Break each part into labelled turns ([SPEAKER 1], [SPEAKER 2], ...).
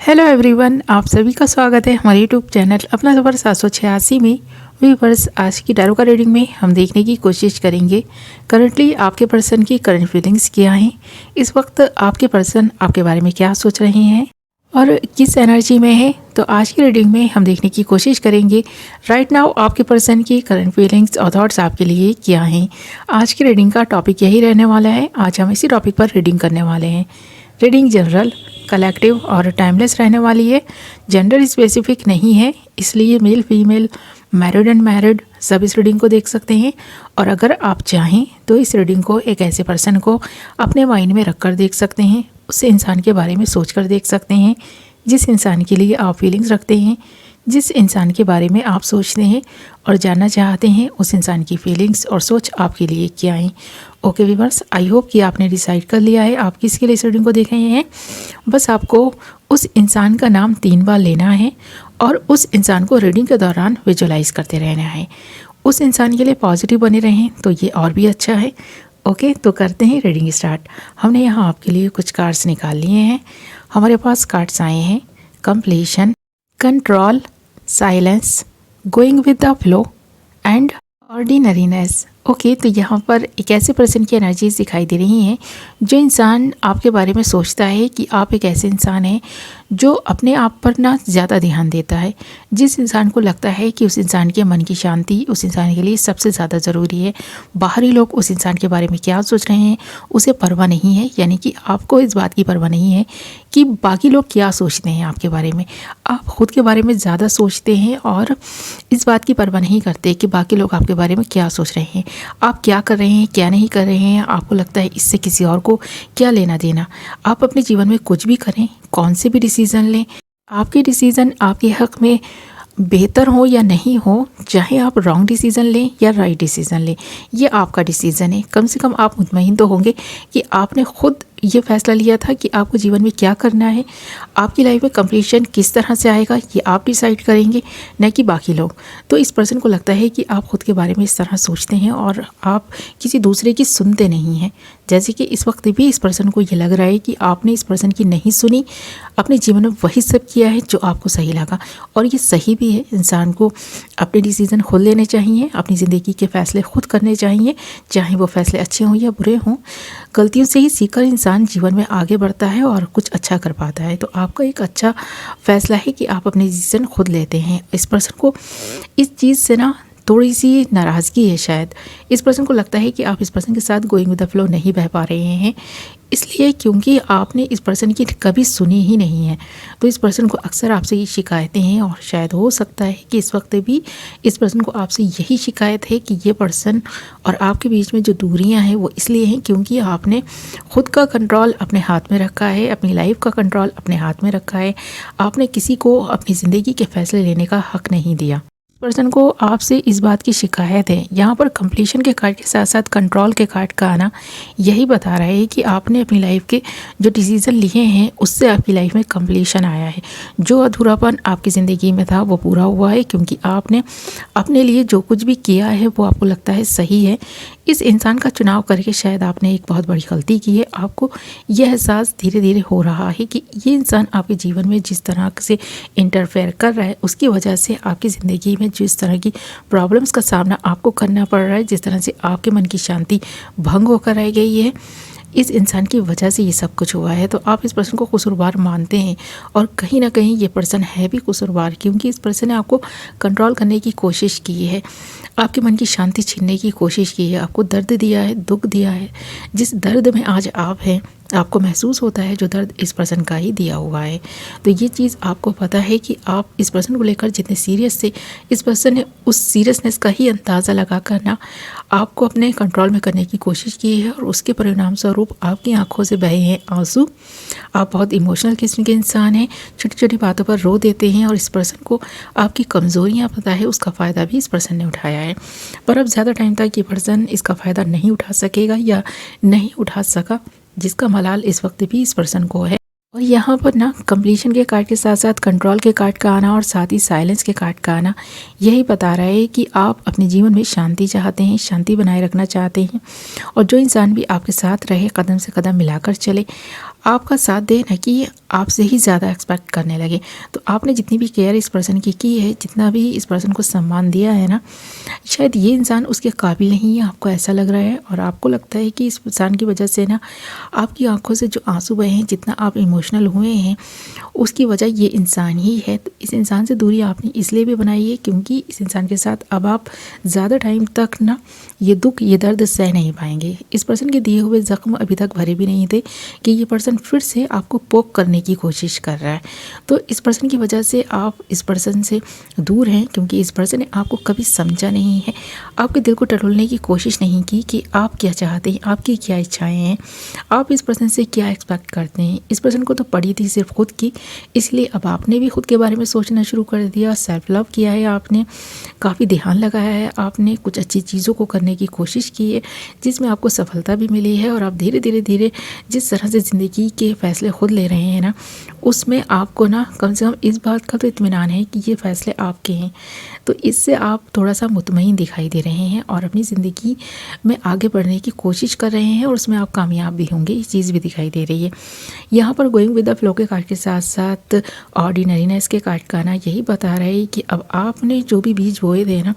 [SPEAKER 1] Hello everyone, आप सभी का स्वागत है हमारे यूट्यूब चैनल अपना सफ़र 786 में। व्यूअर्स, आज की टैरो का रीडिंग में हम देखने की कोशिश करेंगे करंटली आपके पर्सन की करंट फीलिंग्स क्या हैं, इस वक्त आपके पर्सन आपके बारे में क्या सोच रहे हैं और किस एनर्जी में है। तो आज की रीडिंग में हम देखने की कोशिश करेंगे राइट नाउ आपके पर्सन की करंट फीलिंग्स और थॉट्स आपके लिए क्या हैं। आज की रीडिंग का टॉपिक यही रहने वाला है। आज हम इसी टॉपिक पर रीडिंग करने वाले हैं। रीडिंग जनरल, कलेक्टिव और टाइमलेस रहने वाली है। जेंडर स्पेसिफिक नहीं है, इसलिए male female, married and married सब इस रीडिंग को देख सकते हैं। और अगर आप चाहें तो इस रीडिंग को एक ऐसे पर्सन को अपने माइंड में रख कर देख सकते हैं, उस इंसान के बारे में सोच कर देख सकते हैं जिस इंसान के लिए आप फीलिंग्स रखते हैं, जिस इंसान के बारे में आप सोचते हैं और जानना चाहते हैं उस इंसान की फीलिंग्स और सोच आपके लिए क्या है। ओके व्यूअर्स, आई होप कि आपने डिसाइड कर लिया है आप किसके लिए इस रीडिंग को देख रहे हैं। बस आपको उस इंसान का नाम 3 बार लेना है और उस इंसान को रीडिंग के दौरान विजुअलाइज करते रहना है। उस इंसान के लिए पॉजिटिव बने रहें तो ये और भी अच्छा है। ओके, तो करते हैं रीडिंग स्टार्ट। हमने यहाँ आपके लिए कुछ कार्ड्स निकाल लिए हैं। हमारे पास कार्ड्स आए हैं completion, control, silence, going with the flow and ordinariness. Okay, तो यहाँ पर एक ऐसे पर्सन की एनर्जीज दिखाई दे रही हैं जो इंसान आपके बारे में सोचता है कि आप एक ऐसे इंसान हैं जो अपने आप पर ना ज़्यादा ध्यान देता है। जिस इंसान को लगता है कि उस इंसान के मन की शांति उस इंसान के लिए सबसे ज़्यादा ज़रूरी है। बाहरी लोग उस इंसान के बारे में क्या सोच रहे हैं उसे परवाह नहीं है, यानी कि आपको इस बात की परवाह नहीं है कि बाकी लोग क्या सोचते हैं आपके बारे में। आप खुद के बारे में ज़्यादा सोचते हैं और इस बात की परवाह नहीं करते कि बाकी लोग आपके बारे में क्या सोच रहे हैं, आप क्या कर रहे हैं, क्या नहीं कर रहे हैं। आपको लगता है इससे किसी और को क्या लेना देना। आप अपने जीवन में कुछ भी करें, कौन से भी डिसीज़न लें, आपके डिसीज़न आपके हक़ में बेहतर हो या नहीं हो, चाहे आप रॉन्ग डिसीज़न लें या राइट डिसीज़न लें, ये आपका डिसीज़न है। कम से कम आप मुतमईन तो होंगे कि आपने खुद ये फैसला लिया था कि आपको जीवन में क्या करना है। आपकी लाइफ में कंप्लीशन किस तरह से आएगा ये आप डिसाइड करेंगे, न कि बाकी लोग। तो इस पर्सन को लगता है कि आप खुद के बारे में इस तरह सोचते हैं और आप किसी दूसरे की सुनते नहीं हैं। जैसे कि इस वक्त भी इस पर्सन को ये लग रहा है कि आपने इस पर्सन की नहीं सुनी, अपने जीवन में वही सब किया है जो आपको सही लगा। और ये सही भी है, इंसान को अपने डिसीज़न खुद लेने चाहिए, अपनी ज़िंदगी के फ़ैसले खुद करने चाहिए, चाहे वो फ़ैसले अच्छे हों या बुरे हों। गलतियों से ही सीखकर इंसान जीवन में आगे बढ़ता है और कुछ अच्छा कर पाता है। तो आपका एक अच्छा फ़ैसला है कि आप अपने डिसीज़न खुद लेते हैं। इस पर्सन को इस चीज़ से ना थोड़ी सी नाराज़गी है। शायद इस पर्सन को लगता है कि आप इस पर्सन के साथ गोइंग विद द फ्लो नहीं बह पा रहे हैं, इसलिए क्योंकि आपने इस पर्सन की कभी सुनी ही नहीं है। तो इस पर्सन को अक्सर आपसे ये शिकायतें हैं और शायद हो सकता है कि इस वक्त भी इस पर्सन को आपसे यही शिकायत है कि ये पर्सन और आपके बीच में जो दूरियां हैं वो इसलिए हैं क्योंकि आपने खुद का कंट्रोल अपने हाथ में रखा है, अपनी लाइफ का कंट्रोल अपने हाथ में रखा है। आपने किसी को अपनी ज़िंदगी के फ़ैसले लेने का हक़ नहीं दिया। पर्सन को आपसे इस बात की शिकायत है। यहाँ पर कंप्लीशन के कार्ड के साथ साथ कंट्रोल के कार्ड का आना यही बता रहा है कि आपने अपनी लाइफ के जो डिसीज़न लिए हैं उससे आपकी लाइफ में कंप्लीशन आया है। जो अधूरापन आपकी ज़िंदगी में था वो पूरा हुआ है क्योंकि आपने अपने लिए जो कुछ भी किया है वो आपको लगता है सही है। इस इंसान का चुनाव करके शायद आपने एक बहुत बड़ी गलती की है। आपको यह एहसास धीरे धीरे हो रहा है कि ये इंसान आपके जीवन में जिस तरह से इंटरफेयर कर रहा है उसकी वजह से आपकी ज़िंदगी में जिस तरह की प्रॉब्लम्स का सामना आपको करना पड़ रहा है, जिस तरह से आपके मन की शांति भंग होकर रह गई है, इस इंसान की वजह से ये सब कुछ हुआ है। तो आप इस पर्सन को कसूरवार मानते हैं और कहीं ना कहीं ये पर्सन है भी कसूरवार क्योंकि इस पर्सन ने आपको कंट्रोल करने की कोशिश की है, आपके मन की शांति छीनने की कोशिश की है, आपको दर्द दिया है, दुख दिया है। जिस दर्द में आज आप हैं आपको महसूस होता है जो दर्द इस पर्सन का ही दिया हुआ है। तो ये चीज़ आपको पता है कि आप इस पर्सन को लेकर जितने सीरियस थे, इस पर्सन ने उस सीरियसनेस का ही अंदाज़ा लगा कर ना आपको अपने कंट्रोल में करने की कोशिश की है और उसके परिणाम स्वरूप आपकी आंखों से बहे हैं आंसू। आप बहुत इमोशनल किस्म के इंसान हैं, छोटी छोटी बातों पर रो देते हैं और इस पर्सन को आपकी कमज़ोरियाँ पता है, उसका फ़ायदा भी इस पर्सन ने उठाया है। पर अब ज़्यादा टाइम तक ये पर्सन इसका फ़ायदा नहीं उठा सकेगा या नहीं उठा सका, जिसका मलाल इस वक्त भी इस पर्सन को है। और यहाँ पर ना कंप्लीशन के कार्ड के साथ साथ कंट्रोल के कार्ड का आना और साथ ही साइलेंस के कार्ड का आना यही बता रहा है कि आप अपने जीवन में शांति चाहते हैं, शांति बनाए रखना चाहते हैं और जो इंसान भी आपके साथ रहे कदम से कदम मिलाकर चले। आपका साथ दे, ना कि आपसे ही ज़्यादा एक्सपेक्ट करने लगे। तो आपने जितनी भी केयर इस पर्सन की है, जितना भी इस पर्सन को सम्मान दिया है ना, शायद ये इंसान उसके काबिल नहीं है, आपको ऐसा लग रहा है। और आपको लगता है कि इस इंसान की वजह से ना आपकी आंखों से जो आंसू बहे हैं, जितना आप इमोशनल हुए हैं, उसकी वजह ये इंसान ही है। तो इस इंसान से दूरी आपने इसलिए भी बनाई है क्योंकि इस इंसान के साथ अब आप ज़्यादा टाइम तक ना ये दुख, ये दर्द सह नहीं पाएंगे। इस पर्सन के दिए हुए ज़ख्म अभी तक भरे भी नहीं थे कि ये पर्सन फिर से आपको पोक करने की कोशिश कर रहा है। तो इस पर्सन की वजह से आप इस पर्सन से दूर हैं क्योंकि इस पर्सन ने आपको कभी समझा नहीं है, आपके दिल को टटोलने की कोशिश नहीं की कि आप क्या चाहते हैं, आपकी क्या इच्छाएं हैं, आप इस पर्सन से क्या एक्सपेक्ट करते हैं। इस पर्सन को तो पड़ी थी सिर्फ खुद की, इसलिए अब आपने भी खुद के बारे में सोचना शुरू कर दिया, सेल्फ लव किया है, आपने काफ़ी ध्यान लगाया है, आपने कुछ अच्छी चीज़ों को करने की कोशिश की है जिसमें आपको सफलता भी मिली है। और आप धीरे धीरे धीरे जिस तरह से ज़िंदगी के फ़ैसले खुद ले रहे हैं ना, उसमें आपको ना कम से कम इस बात का तो इत्मीनान है कि ये फ़ैसले आपके हैं। तो इससे आप थोड़ा सा मुतमईन दिखाई दे रहे हैं और अपनी ज़िंदगी में आगे बढ़ने की कोशिश कर रहे हैं और उसमें आप कामयाब भी होंगे, ये चीज़ भी दिखाई दे रही है। यहाँ पर गोइंग विद द फ्लो के कार्ड के साथ साथ ऑर्डिनरीनेस के कार्ड का ना यही बता रहा है कि अब आपने जो भी बीज बोए थे ना,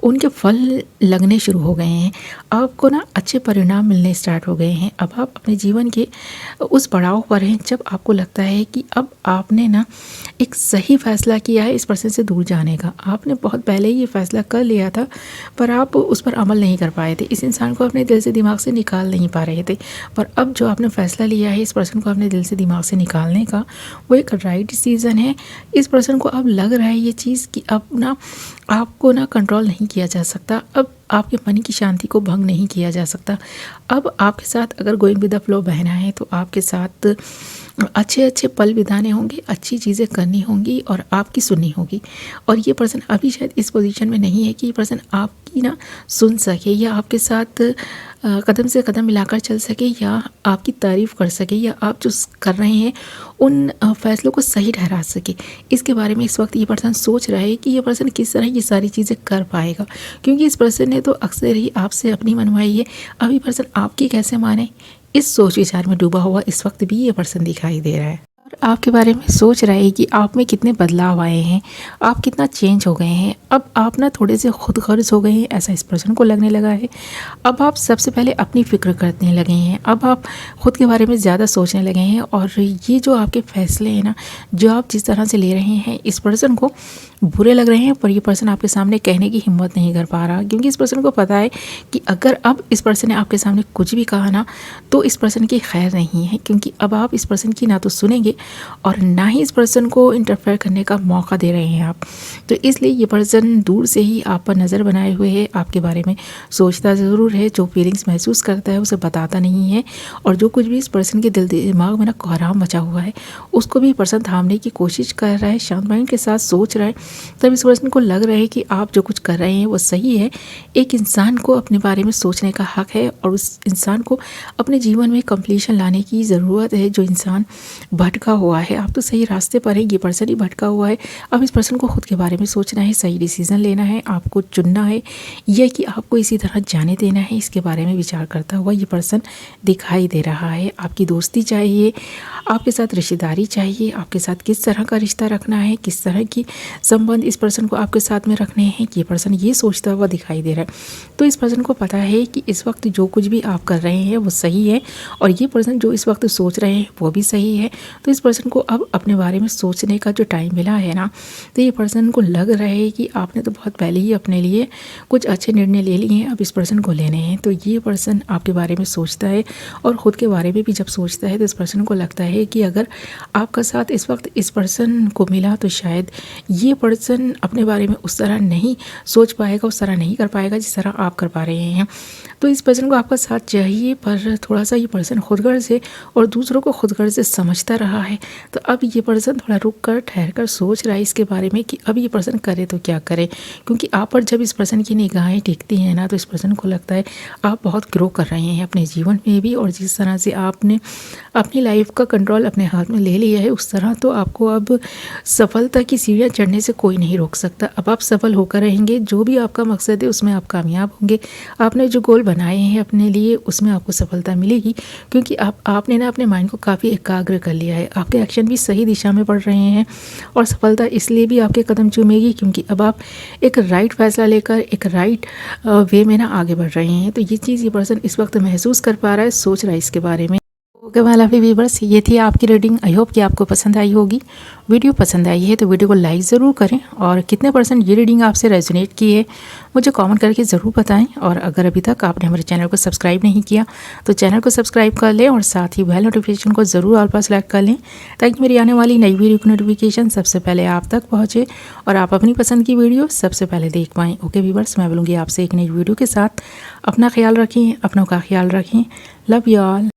[SPEAKER 1] उनके फल लगने शुरू हो गए हैं, आपको ना अच्छे परिणाम मिलने स्टार्ट हो गए हैं। अब आप अपने जीवन के उस पड़ाव पर हैं जब आपको लगता है कि अब आपने ना एक सही फ़ैसला किया है इस पर्सन से दूर जाने का। आपने बहुत पहले ही ये फ़ैसला कर लिया था पर आप उस पर अमल नहीं कर पाए थे, इस इंसान को अपने दिल से दिमाग से निकाल नहीं पा रहे थे। पर अब जो आपने फ़ैसला लिया है इस पर्सन को अपने दिल से दिमाग से निकालने का, वो एक राइट डिसीज़न है। इस पर्सन को अब लग रहा है ये चीज़ कि अब ना आपको ना कंट्रोल नहीं किया जा सकता, अब आपके मन की शांति को भंग नहीं किया जा सकता। अब आपके साथ अगर गोइंग विद द फ्लो बहना है तो आपके साथ अच्छे अच्छे पल बिताने होंगे, अच्छी चीज़ें करनी होंगी और आपकी सुननी होगी। और ये पर्सन अभी शायद इस पोजीशन में नहीं है कि ये पर्सन आपकी ना सुन सके या आपके साथ कदम से कदम मिलाकर चल सके या आपकी तारीफ़ कर सके या आप जो कर रहे हैं उन फैसलों को सही ठहरा सके। इसके बारे में इस वक्त ये पर्सन सोच रहा है कि ये पर्सन किस तरह ये सारी चीज़ें कर पाएगा, क्योंकि इस पर्सन ने तो अक्सर ही आपसे अपनी मनवाई है। अभी पर्सन आपकी कैसे माने, इस सोच विचार में डूबा हुआ इस वक्त भी ये पर्सन दिखाई दे रहा है और आपके बारे में सोच रहा है कि आप में कितने बदलाव आए हैं, आप कितना चेंज हो गए हैं। अब आप ना थोड़े से खुद गर्ज हो गए हैं, ऐसा इस पर्सन को लगने लगा है। अब आप सबसे पहले अपनी फ़िक्र करने लगे हैं, अब आप खुद के बारे में ज़्यादा सोचने लगे हैं। और ये जो आपके फ़ैसले हैं ना, जो आप जिस तरह से ले रहे हैं, इस पर्सन को बुरे लग रहे हैं पर ये पर्सन आपके सामने कहने की हिम्मत नहीं कर पा रहा, क्योंकि इस पर्सन को पता है कि अगर अब इस पर्सन ने आपके सामने कुछ भी कहा ना तो इस पर्सन की खैर नहीं है, क्योंकि अब आप इस पर्सन की ना तो सुनेंगे और ना ही इस पर्सन को इंटरफेयर करने का मौका दे रहे हैं आप। तो इसलिए ये पर्सन दूर से ही आप पर नज़र बनाए हुए है, आपके बारे में सोचता ज़रूर है, जो फीलिंग्स महसूस करता है उसे बताता नहीं है। और जो कुछ भी इस पर्सन के दिल दिमाग में ना कोहराम मचा हुआ है उसको भी पर्सन थामने की कोशिश कर रहा है, शांत माइंड के साथ सोच रहा है। तब इस पर्सन को लग रहा है कि आप जो कुछ कर रहे हैं वो सही है। एक इंसान को अपने बारे में सोचने का हक है और उस इंसान को अपने जीवन में कंप्लीशन लाने की ज़रूरत है। जो इंसान भटका हुआ है, आप तो सही रास्ते पर है, ये पर्सन ही भटका हुआ है। अब इस पर्सन को खुद के बारे में सोचना है, सही डिसीज़न लेना है, आपको चुनना है या कि आपको इसी तरह जाने देना है। इसके बारे में विचार करता हुआ ये पर्सन दिखाई दे रहा है। आपकी दोस्ती चाहिए, आपके साथ रिश्तेदारी चाहिए, आपके साथ किस तरह का रिश्ता रखना है, किस तरह की संबंध इस पर्सन को आपके साथ में रखने हैं, ये पर्सन ये सोचता हुआ दिखाई दे रहा है। तो इस पर्सन को पता है कि इस वक्त जो कुछ भी आप कर रहे हैं वो सही है और ये पर्सन जो इस वक्त सोच रहे हैं वो भी सही है। तो इस पर्सन को अब अपने बारे में सोचने का जो टाइम मिला है ना, तो ये पर्सन को लग रहा है कि आपने तो बहुत पहले ही अपने लिए कुछ अच्छे निर्णय ले लिए हैं, अब इस पर्सन को लेने हैं। तो ये पर्सन आपके बारे में सोचता है और ख़ुद के बारे में भी जब सोचता है तो इस पर्सन को लगता है कि अगर आपका साथ इस वक्त इस पर्सन को मिला तो शायद ये पर्सन अपने बारे में उस तरह नहीं सोच पाएगा, उस तरह नहीं कर पाएगा जिस तरह आप कर पा रहे हैं। तो इस पर्सन को आपका साथ चाहिए, पर थोड़ा सा ये पर्सन खुदगर्ज है और दूसरों को खुदगर्ज से समझता रहा है। तो अब ये पर्सन थोड़ा रुक कर ठहर कर सोच रहा है इसके बारे में कि अब ये पर्सन करे तो क्या करे, क्योंकि आप पर जब इस पर्सन की निगाहें टिकती हैं ना, तो इस पर्सन को लगता है आप बहुत ग्रो कर रहे हैं अपने जीवन में भी, और जिस तरह से आपने अपनी लाइफ का कंट्रोल अपने हाथ में ले लिया है उस तरह तो आपको अब सफलता की सीढ़ियाँ चढ़ने से कोई नहीं रोक सकता। अब आप सफल होकर रहेंगे, जो भी आपका मकसद है उसमें आप कामयाब होंगे। आपने जो गोल बनाए हैं अपने लिए उसमें आपको सफलता मिलेगी, क्योंकि आपने ना अपने माइंड को काफ़ी एकाग्र कर लिया है। आपके एक्शन भी सही दिशा में बढ़ रहे हैं और सफलता इसलिए भी आपके कदम चूमेगी क्योंकि अब आप एक राइट फैसला लेकर एक राइट वे में ना आगे बढ़ रहे हैं। तो ये चीज़ ये पर्सन इस वक्त महसूस कर पा रहा है, सोच रहा है इसके बारे में। ओके वाला व्यूअर्स, ये थी आपकी रीडिंग। आई होप कि आपको पसंद आई होगी। वीडियो पसंद आई है तो वीडियो को लाइक ज़रूर करें, और कितने % ये रीडिंग आपसे रेजोनेट की है मुझे कमेंट करके ज़रूर बताएं। और अगर अभी तक आपने हमारे चैनल को सब्सक्राइब नहीं किया तो चैनल को सब्सक्राइब कर लें, और साथ ही बेल नोटिफिकेशन को ज़रूर ऑल पर सेलेक्ट कर लें, ताकि मेरी आने वाली नई वीडियो की नोटिफिकेशन सबसे पहले आप तक पहुँचे और आप अपनी पसंद की वीडियो सबसे पहले देख पाएँ। ओके व्यूअर्स, मैं बोलूँगी आपसे एक नई वीडियो के साथ। अपना ख्याल रखें, अपनों का ख्याल रखें। Love you all.